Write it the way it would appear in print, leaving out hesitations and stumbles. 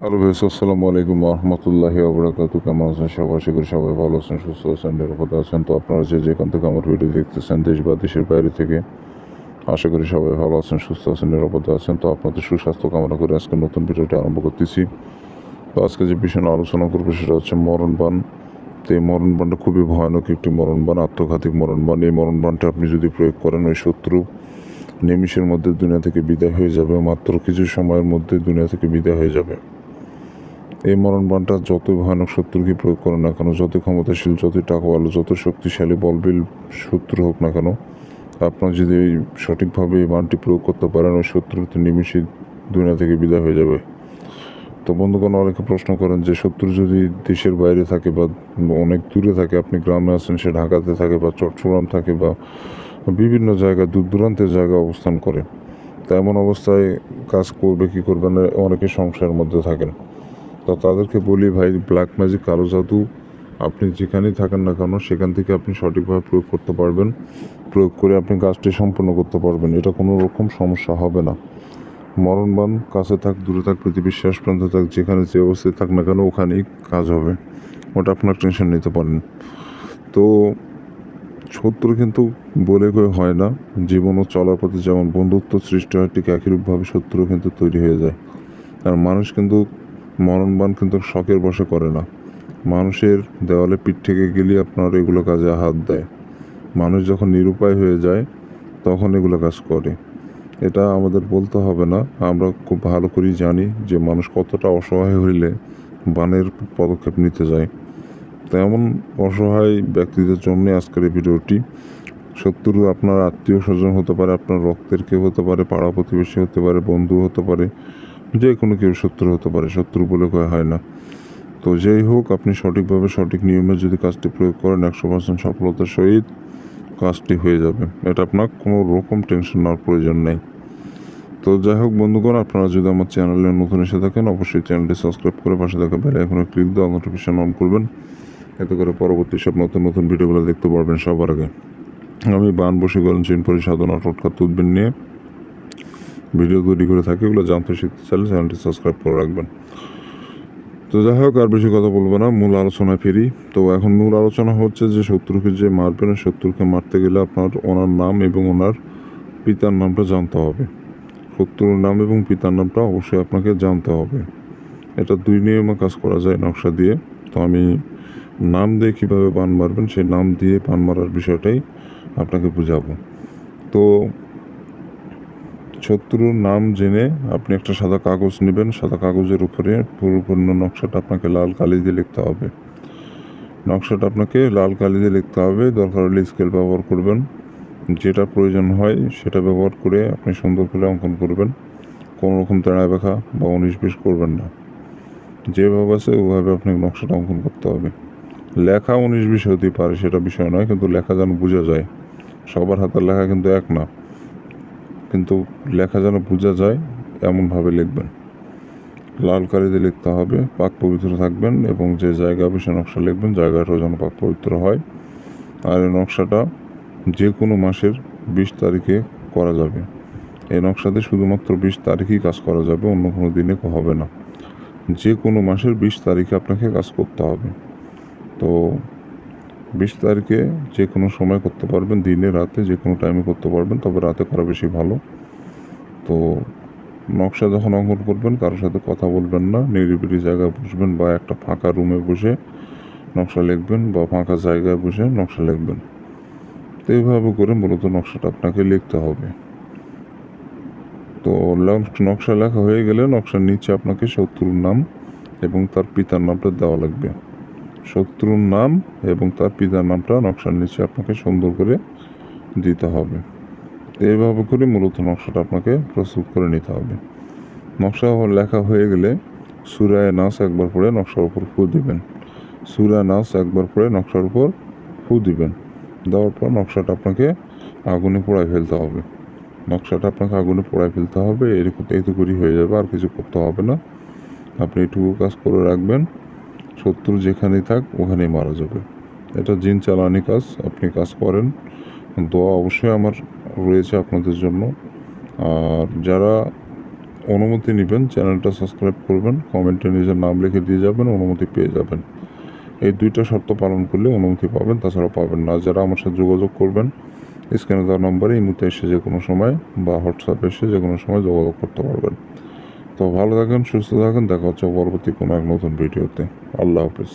Hello ভাই, আসসালামু আলাইকুম রহমতুল্লাহি ওবরাকাতু। কেমন আছেন সবাই? আশা করি সবাই ভালো আছেন, সুস্থ আছেন, নিরাপদে আছেন। তো আপনারা যে যেখান থেকে আমার ভিডিও দেখতেছেন, দেশ বা দেশের বাইরে থেকে, আশা করি সবাই ভালো আছেন, সুস্থ আছেন, নিরাপদে আছেন। তো আপনাদের সুস্বাস্থ্য কামনা করে আজকে নতুন ভিডিওটি আরম্ভ করতেছি। তো আজকে যে বিষয় নিয়ে আলোচনা করবো সেটা হচ্ছে মরণবান। তো এই মরণবানটা খুবই ভয়ানক একটি মরণবান, আত্মঘাতিক মরণবান। এই মরণবানটা আপনি যদি প্রয়োগ করেন, ওই শত্রু নিমিষের মধ্যে দুনিয়া থেকে বিদায় হয়ে যাবে, মাত্র কিছু সময়ের মধ্যে দুনিয়া থেকে বিদায় হয়ে যাবে। এই মরণবাণটা যতই ভয়ানক শত্রুকে প্রয়োগ করে না কেন, যতই ক্ষমতাশীল, যতই টাকাওয়ালা, যত শক্তিশালী বলবিল শত্রু হোক না কেন, আপনার যদি এই সঠিকভাবে এই বাণটি প্রয়োগ করতে পারেন, ওই শত্রুতে নিমিষেই দুনিয়া থেকে বিদায় হয়ে যাবে। তো বন্ধুগণ, অনেকে প্রশ্ন করেন যে শত্রু যদি দেশের বাইরে থাকে বা অনেক দূরে থাকে, আপনি গ্রামে আছেন, সে ঢাকাতে থাকে বা চট্টগ্রাম থাকে বা বিভিন্ন জায়গায় দূর দূরান্তের জায়গায় অবস্থান করে, তা এমন অবস্থায় কাজ করবে কি করবে না, অনেকে সংশয়ের মধ্যে থাকেন। তো তাদেরকে বলি, ভাই, ব্ল্যাক ম্যাজিক, কালো জাদু আপনি যেখানেই থাকেন না কেন সেখান থেকে আপনি সঠিকভাবে প্রয়োগ করতে পারবেন। প্রয়োগ করে আপনি কাজটি সম্পূর্ণ করতে পারবেন, এটা কোনো রকম সমস্যা হবে না। মরণবান কাছে থাক, দূরে থাক, পৃথিবীর শেষ প্রান্তে থাক, যেখানে যে অবস্থায় থাক না কেন, ওখানেই কাজ হবে। ওটা আপনার টেনশন নিতে পারেন। তো শত্রু কিন্তু বলে কয়ে হয় না। জীবন ও চলার পথে যেমন বন্ধুত্ব সৃষ্টি হয়, ঠিক একইরূপভাবে শত্রু কিন্তু তৈরি হয়ে যায়। আর মানুষ কিন্তু মরণবান কিন্তু শখের বশে করে না। মানুষের দেওয়ালে পিঠ থেকে গেলে আপনার এগুলো কাজে হাত দেয়। মানুষ যখন নিরুপায় হয়ে যায় তখন এগুলো কাজ করে। এটা আমাদের বলতে হবে না, আমরা খুব ভালো করেই জানি যে মানুষ কতটা অসহায় হইলে বানের পদক্ষেপ নিতে যায়। তেমন অসহায় ব্যক্তিদের জন্য আজকের এই ভিডিওটি। শত্রু আপনার আত্মীয় স্বজন হতে পারে, আপনার রক্তের কেউ হতে পারে, পাড়া প্রতিবেশী হতে পারে, বন্ধু হতে পারে, যে কোনো কেউ শত্রু হতে পারে। শত্রু বলে কয় হয় না। তো যেই হোক, আপনি সঠিকভাবে সঠিক নিয়মে যদি কাজটি প্রয়োগ করেন, 100% সফলতার সহিত কাজটি হয়ে যাবে। এটা আপনার কোনো রকম টেনশন নেওয়ার প্রয়োজন নেই। তো যাই হোক বন্ধুগণ, আপনারা যদি আমার চ্যানেলে নতুন এসে থাকেন, অবশ্যই চ্যানেলটি সাবস্ক্রাইব করে পাশে থাকা বেল আইকনে ক্লিক দিয়ে নোটিফিকেশন অন করবেন। এতে করে পরবর্তী সব নতুন নতুন ভিডিওগুলো দেখতে পারবেন সবার আগে। আমি বান বশীকরণ, চিন পরিসাধনা, টোটকা তুদবির নিয়ে ভিডিও তৈরি করে থাকি। এগুলো জানতে শিখতে চাইলে চ্যানেলটি সাবস্ক্রাইব করে রাখবেন। তো যাই হোক, আর বেশি কথা বলবো না, মূল আলোচনায় ফিরি। তো এখন মূল আলোচনা হচ্ছে যে শত্রুকে যে মারবেন, শত্রুকে মারতে গেলে আপনার ওনার নাম এবং ওনার পিতার নামটা জানতে হবে। শত্রুর নাম এবং পিতার নামটা অবশ্যই আপনাকে জানতে হবে। এটা দুই নিয়মে কাজ করা যায় নকশা দিয়ে। তো আমি নাম দিয়ে কীভাবে বান মারবেন, সেই নাম দিয়ে বান মারার বিষয়টাই আপনাকে বুঝাবো। তো শত্রুর নাম জেনে আপনি একটা সাদা কাগজ নেবেন। সাদা কাগজের উপরে পরিপূর্ণ নকশাটা আপনাকে লাল কালি দিয়ে লিখতে হবে। নকশাটা আপনাকে লাল কালি দিয়ে লিখতে হবে। দরকার হলে স্কেল ব্যবহার করবেন, যেটা প্রয়োজন হয় সেটা ব্যবহার করে আপনি সুন্দর করে অঙ্কন করবেন। কোনো রকম তেড়া বেঁকা বা 19-20 করবেন না। যেভাবে আছে ওভাবে আপনাকে নকশাটা অঙ্কন করতে হবে। লেখা 19-20 হতেই পারে, সেটা বিষয় নয়, কিন্তু লেখা যেন বোঝা যায়। সবার হাতের লেখা কিন্তু এক না, কিন্তু লেখা যেন বোঝা যায় এমনভাবে লিখবেন। লাল কালিতে লিখতে হবে, পাক পবিত্র থাকবেন, এবং যে জায়গা বসে নকশা লিখবেন জায়গাটাও যেন পাক পবিত্র হয়। আর এই নকশাটা যে কোনো মাসের 20 তারিখে করা যাবে। এই নকশাতে শুধুমাত্র 20 তারিখেই কাজ করা যাবে, অন্য কোনো দিনে হবে না। যে কোনো মাসের 20 তারিখে আপনাকে কাজ করতে হবে। তো 20 তারিখে যে কোনো সময় করতে পারবেন, দিনে রাতে যে কোনো টাইমে করতে পারবেন, তবে রাতে করা বেশি ভালো। তো নকশা যখন অঙ্কন করবেন, কারোর সাথে কথা বলবেন না, নিরিবিলি জায়গায় বসবেন বা একটা ফাঁকা রুমে বসে নকশা লিখবেন, বা ফাঁকা জায়গায় বসে নকশা লিখবেন। তো এইভাবে করে মূলত নকশাটা আপনাকে লিখতে হবে। তো নকশা লেখা হয়ে গেলে নকশার নিচে আপনাকে শত্রুর নাম এবং তার পিতার নামটা দেওয়া লাগবে। শত্রুর নাম এবং তার পিতার নামটা নকশার নিচে আপনাকে সুন্দর করে দিতে হবে। এইভাবে করে মূলত নকশাটা আপনাকে প্রস্তুত করে নিতে হবে। নকশা লেখা হয়ে গেলে সূরায়ে নাস একবার পড়ে নকশার উপর ফু দিবেন। সূরায়ে নাস একবার পড়ে নকশার উপর ফু দিবেন। দেওয়ার পর নকশাটা আপনাকে আগুনে পোড়ায় ফেলতে হবে। নকশাটা আপনাকে আগুনে পোড়ায় ফেলতে হবে। এইটুকুই হয়ে যাবে, আর কিছু করতে হবে না। আপনি এটুকু কাজ করে রাখবেন, শত্রু যেখানেই থাক ওখানেই মারা যাবে। এটা জিন চালানি কাজ, আপনি কাজ করেন। দোয়া অবশ্যই আমার রয়েছে আপনাদের জন্য। আর যারা অনুমতি নেবেন, চ্যানেলটা সাবস্ক্রাইব করবেন, কমেন্টে নিজের নাম লিখে দিয়ে যাবেন, অনুমতি পেয়ে যাবেন। এই 2টা শর্ত পালন করলে অনুমতি পাবেন, তাছাড়া পাবেন না। যারা আমার সাথে যোগাযোগ করবেন স্ক্রিনে দেওয়া নম্বরে ইমুতে এসে যে কোনো সময় বা হোয়াটসঅ্যাপে এসে যে কোনো সময় যোগাযোগ করতে পারবেন। তো ভালো থাকেন, সুস্থ থাকেন, দেখা হচ্ছে পরবর্তী কোনো এক নতুন ভিডিওতে। আল্লাহ হাফিজ।